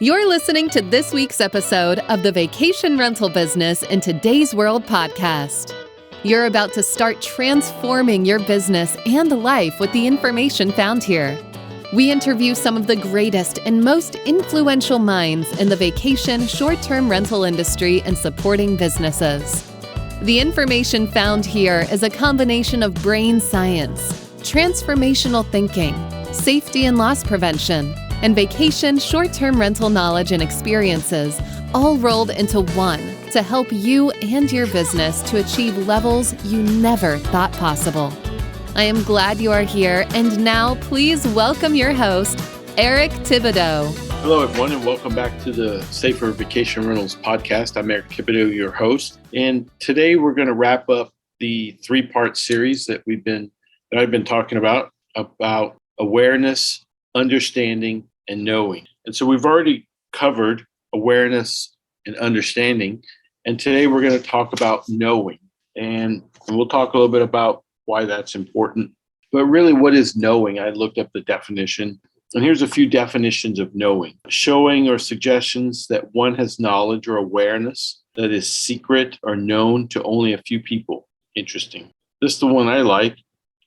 You're listening to this week's episode of the Vacation Rental Business in Today's World podcast. You're about to start transforming your business and life with the information found here. We interview some of the greatest and most influential minds in the vacation short-term rental industry and supporting businesses. The information found here is a combination of brain science, transformational thinking, safety and loss prevention, and vacation short-term rental knowledge and experiences, all rolled into one to help you and your business to achieve levels you never thought possible. I am glad you are here, and now please welcome your host, Eric Thibodeaux. Hello, everyone, and welcome back to the Safer Vacation Rentals podcast. I'm Eric Thibodeaux, your host, and today we're going to wrap up the three-part series that I've been talking about awareness, understanding, and knowing. And so we've already covered awareness and understanding, and today we're going to talk about knowing, and we'll talk a little bit about why that's important. But really, what is knowing? I looked up the definition, and here's a few definitions of knowing. Showing or suggestions that one has knowledge or awareness that is secret or known to only a few people. Interesting. This is the one I like.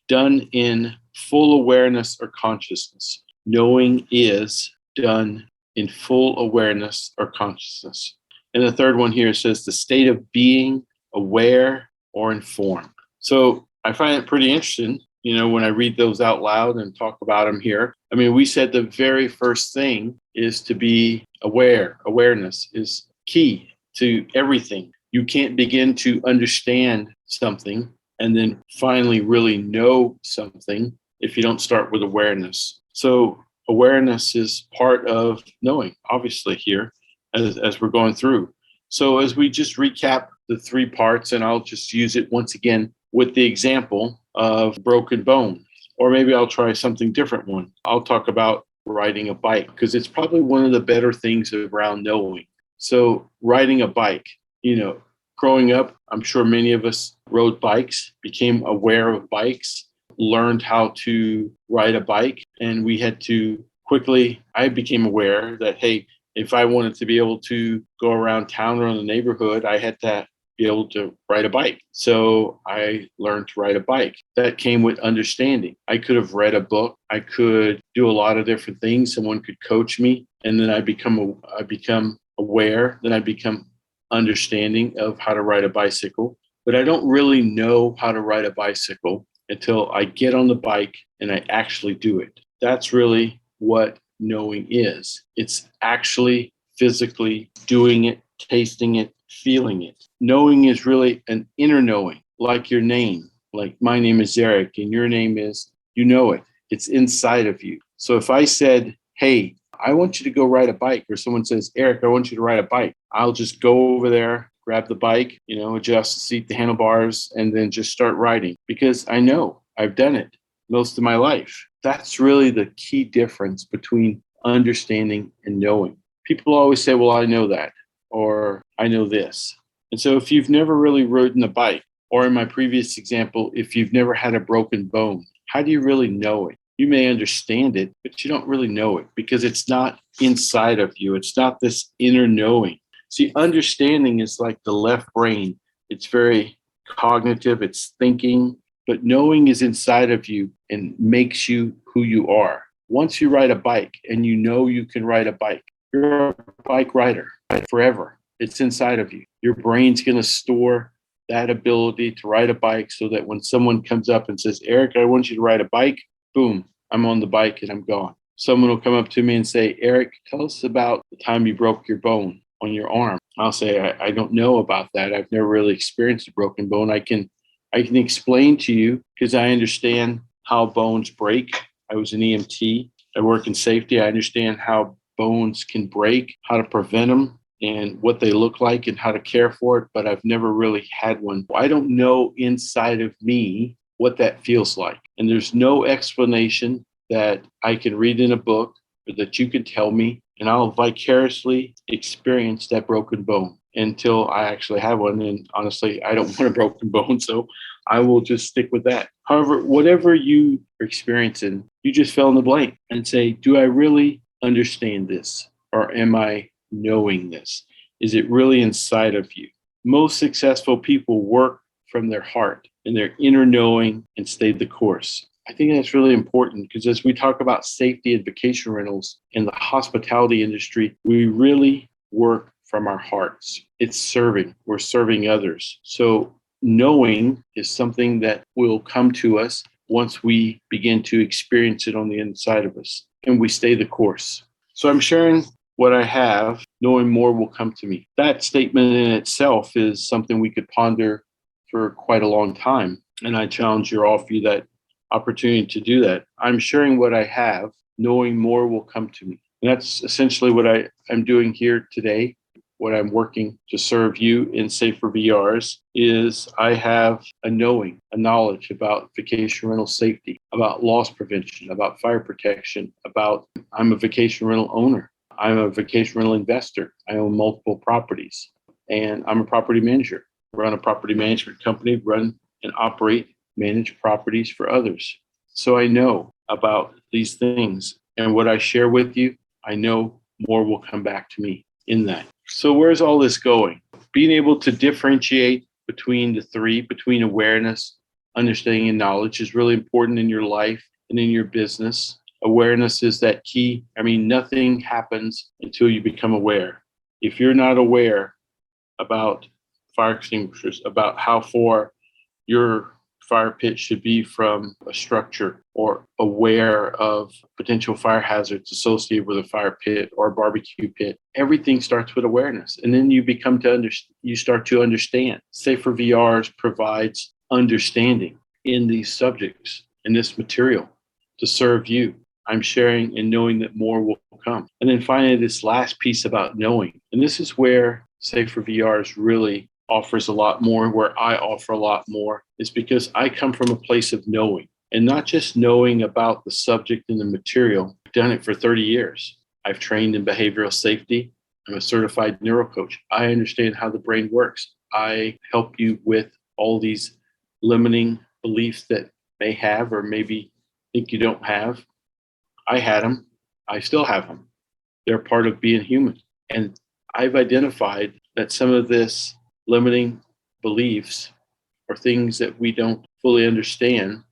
Done in full awareness or consciousness. Knowing is done in full awareness or consciousness. And the third one here says the state of being aware or informed. So I find it pretty interesting, when I read those out loud and talk about them here. I mean, we said the very first thing is to be aware. Awareness is key to everything. You can't begin to understand something and then finally really know something if you don't start with awareness. So awareness is part of knowing, obviously, here as we're going through. So as we just recap the three parts, and I'll just use it once again with the example of broken bone, or maybe I'll try something different one. I'll talk about riding a bike because it's probably one of the better things around knowing. So riding a bike, growing up, I'm sure many of us rode bikes, became aware of bikes, learned how to ride a bike, and I became aware that, hey, if I wanted to be able to go around town or in the neighborhood, I had to be able to ride a bike. So I learned to ride a bike. That came with understanding. I could have read a book. I could do a lot of different things. Someone could coach me, and then I become aware. Then I become understanding of how to ride a bicycle. But I don't really know how to ride a bicycle until I get on the bike and I actually do it. That's really what knowing is. It's actually physically doing it, tasting it, feeling it. Knowing is really an inner knowing, like your name. Like my name is Eric and your name is, you know it. It's inside of you. So if I said, hey, I want you to go ride a bike, or someone says, Eric, I want you to ride a bike, I'll just go over there, grab the bike, adjust the seat, the handlebars, and then just start riding because I know I've done it most of my life. That's really the key difference between understanding and knowing. People always say, well, I know that, or I know this. And so if you've never really ridden a bike, or in my previous example, if you've never had a broken bone, how do you really know it? You may understand it, but you don't really know it because it's not inside of you. It's not this inner knowing. See, understanding is like the left brain. It's very cognitive, it's thinking, but knowing is inside of you and makes you who you are. Once you ride a bike and you can ride a bike, you're a bike rider forever. It's inside of you. Your brain's going to store that ability to ride a bike so that when someone comes up and says, Eric, I want you to ride a bike, boom, I'm on the bike and I'm gone. Someone will come up to me and say, Eric, tell us about the time you broke your bone on your arm. I'll say, I don't know about that. I've never really experienced a broken bone. I can explain to you because I understand how bones break. I was an EMT. I work in safety. I understand how bones can break, how to prevent them, and what they look like and how to care for it, but I've never really had one. I don't know inside of me what that feels like. And there's no explanation that I can read in a book or that you can tell me, and I'll vicariously experience that broken bone until I actually have one. And honestly, I don't want a broken bone, so I will just stick with that. However, whatever you are experiencing, you just fill in the blank and say, do I really understand this? or am I knowing this? Is it really inside of you? Most successful people work from their heart and their inner knowing and stay the course. I think that's really important because as we talk about safety and vacation rentals in the hospitality industry, we really work from our hearts. It's serving. We're serving others. So knowing is something that will come to us once we begin to experience it on the inside of us and we stay the course. So I'm sharing what I have, knowing more will come to me. That statement in itself is something we could ponder for quite a long time. And I challenge you, offer you that opportunity to do that. I'm sharing what I have, knowing more will come to me. And that's essentially what I'm doing here today. What I'm working to serve you in Safer VRS is I have a knowing, a knowledge about vacation rental safety, about loss prevention, about fire protection, I'm a vacation rental owner. I'm a vacation rental investor. I own multiple properties and I'm a property manager. Run a property management company, run and operate, manage properties for others. So I know about these things, and what I share with you, I know more will come back to me in that. So where's all this going? Being able to differentiate between the three, between awareness, understanding, and knowledge is really important in your life and in your business. Awareness is that key. Nothing happens until you become aware. If you're not aware about fire extinguishers, about how far your fire pit should be from a structure, or aware of potential fire hazards associated with a fire pit or a barbecue pit, everything starts with awareness. And then you start to understand. Safer VRs provides understanding in these subjects, in this material, to serve you. I'm sharing and knowing that more will come. And then finally, this last piece about knowing. And this is where Safer VRs really offers a lot more, where I offer a lot more, is because I come from a place of knowing, and not just knowing about the subject and the material. I've done it for 30 years. I've trained in behavioral safety. I'm a certified neurocoach. I understand how the brain works. I help you with all these limiting beliefs that may have or maybe think you don't have. I had them. I still have them. They're part of being human. And I've identified that some of this limiting beliefs or things that we don't fully understand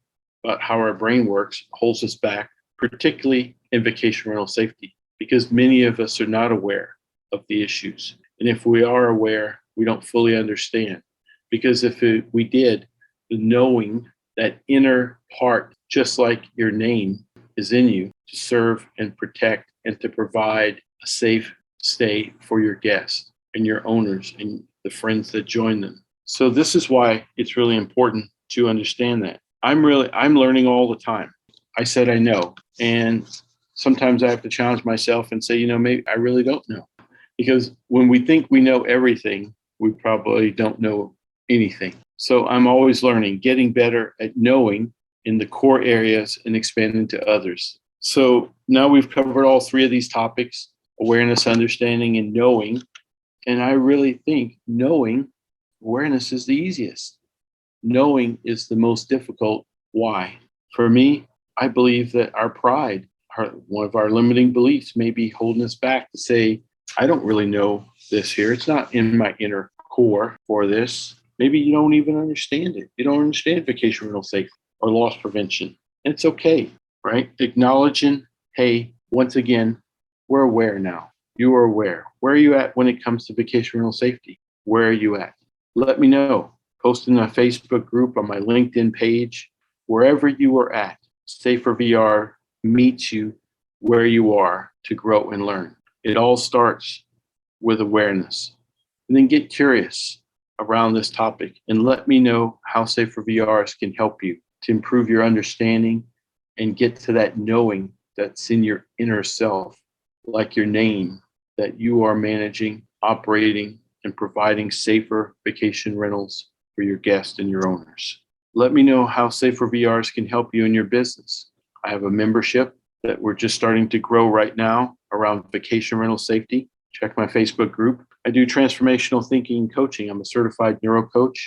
about how our brain works holds us back, particularly in vacation rental safety, because many of us are not aware of the issues. And if we are aware, we don't fully understand. Because if we did, the knowing, that inner part, just like your name is in you, to serve and protect and to provide a safe stay for your guests and your owners and the friends that join them. So this is why it's really important to understand that. I'm learning all the time. I said I know. And sometimes I have to challenge myself and say, maybe I really don't know. Because when we think we know everything, we probably don't know anything. So I'm always learning, getting better at knowing in the core areas and expanding to others. So now we've covered all three of these topics: awareness, understanding, and knowing. And I really think awareness is the easiest. Knowing is the most difficult. Why? For me, I believe that our pride, one of our limiting beliefs, may be holding us back to say, I don't really know this here. It's not in my inner core for this. Maybe you don't even understand it. You don't understand vacation rental safety or loss prevention. And it's okay, right? Acknowledging, hey, once again, we're aware now. You are aware. Where are you at when it comes to vacation rental safety? Where are you at? Let me know. Post in my Facebook group, on my LinkedIn page, wherever you are at. Safer VR meets you where you are to grow and learn. It all starts with awareness. And then get curious around this topic and let me know how Safer VRs can help you to improve your understanding and get to that knowing that's in your inner self, like your name, that you are managing, operating, and providing safer vacation rentals for your guests and your owners. Let me know how Safer VRs can help you in your business. I have a membership that we're just starting to grow right now around vacation rental safety. Check my Facebook group. I do transformational thinking and coaching. I'm a certified neurocoach,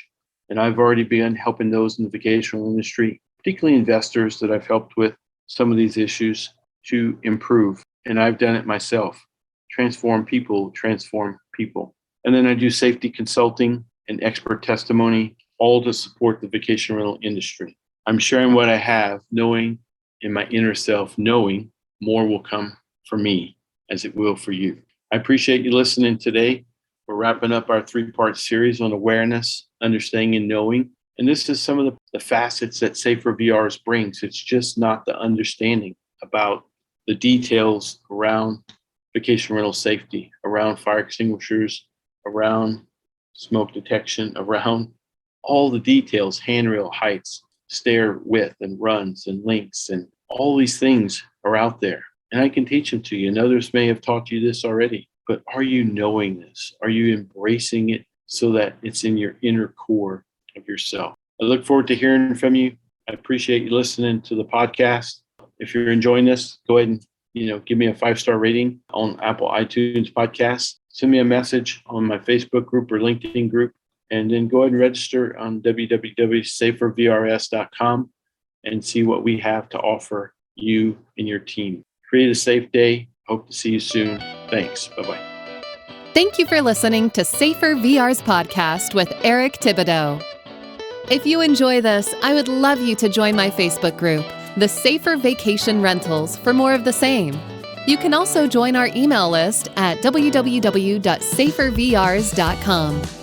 and I've already begun helping those in the vacation rental industry, particularly investors that I've helped with some of these issues, to improve. And I've done it myself, transform people, transform people. And then I do safety consulting and expert testimony, all to support the vacation rental industry. I'm sharing what I have, knowing in my inner self, knowing more will come for me as it will for you. I appreciate you listening today. We're wrapping up our 3-part series on awareness, understanding, and knowing. And this is some of the facets that Safer VRS brings. It's just not the understanding about the details around vacation rental safety, around fire extinguishers, around smoke detection, around all the details, handrail heights, stair width and runs and links, and all these things are out there. And I can teach them to you. And others may have taught you this already. But are you knowing this? Are you embracing it so that it's in your inner core of yourself? I look forward to hearing from you. I appreciate you listening to the podcast. If you're enjoying this, go ahead and give me a 5-star rating on Apple iTunes podcast. Send me a message on my Facebook group or LinkedIn group, and then go ahead and register on www.safervrs.com and see what we have to offer you and your team. Create a safe day. Hope to see you soon. Thanks. Bye-bye. Thank you for listening to Safer VR's podcast with Eric Thibodeaux. If you enjoy this, I would love you to join my Facebook group, The Safer Vacation Rentals, for more of the same. You can also join our email list at www.safervrs.com.